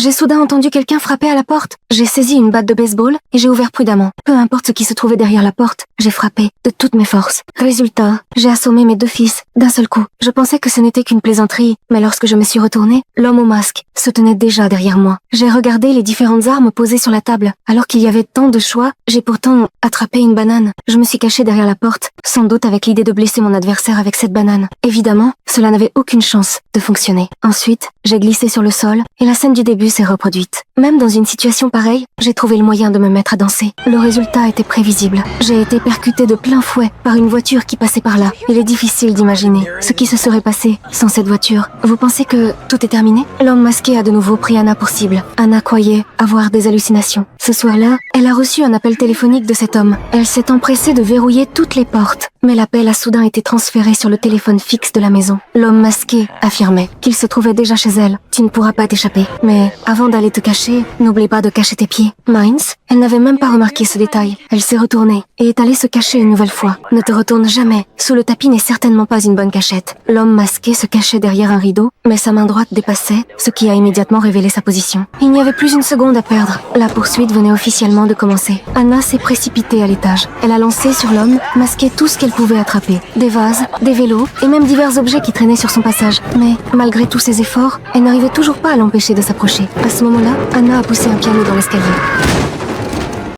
j'ai soudain entendu quelqu'un frapper à la porte. J'ai saisi une batte de baseball et j'ai ouvert prudemment. Peu importe ce qui se trouvait derrière la porte, j'ai frappé de toutes mes forces. Résultat, j'ai assommé mes 2 fils d'un seul coup. Je pensais que ce n'était qu'une plaisanterie, mais lorsque je me suis retournée, l'homme au masque se tenait déjà derrière moi. J'ai regardé les différentes armes posées sur la table. Alors qu'il y avait tant de choix, j'ai pourtant attrapé une banane. Je me suis cachée derrière la porte, sans doute avec l'idée de blesser mon adversaire avec cette banane. Évidemment, cela n'avait aucune chance de fonctionner. Ensuite, j'ai glissé sur le sol et la scène du début s'est reproduite. Même dans une situation pareille, j'ai trouvé le moyen de me mettre à danser. Le résultat était prévisible. J'ai été percutée de plein fouet par une voiture qui passait par là. Il est difficile d'imaginer ce qui se serait passé sans cette voiture. Vous pensez que tout est terminé? L'homme masqué a de nouveau pris Anna pour cible. Anna croyait avoir des hallucinations. Ce soir-là, elle a reçu un appel téléphonique de cet homme. Elle s'est empressée de verrouiller toutes les portes. Mais l'appel a soudain été transféré sur le téléphone fixe de la maison. L'homme masqué affirmait qu'il se trouvait déjà chez elle. Tu ne pourras pas t'échapper. Mais avant d'aller te cacher, n'oublie pas de cacher tes pieds. Mines, elle n'avait même pas remarqué ce détail. Elle s'est retournée et est allée se cacher une nouvelle fois. Ne te retourne jamais. Sous le tapis n'est certainement pas une bonne cachette. L'homme masqué se cachait derrière un rideau, mais sa main droite dépassait, ce qui a immédiatement révélé sa position. Il n'y avait plus une seconde à perdre. La poursuite venait officiellement de commencer. Anna s'est précipitée à l'étage. Elle a lancé sur l'homme masqué tout ce qu'elle pouvait attraper. Des vases, des vélos et même divers objets qui traînaient sur son passage. Mais malgré tous ses efforts, elle n'arrivait toujours pas à l'empêcher de s'approcher. À ce moment-là, Anna a poussé un piano dans l'escalier.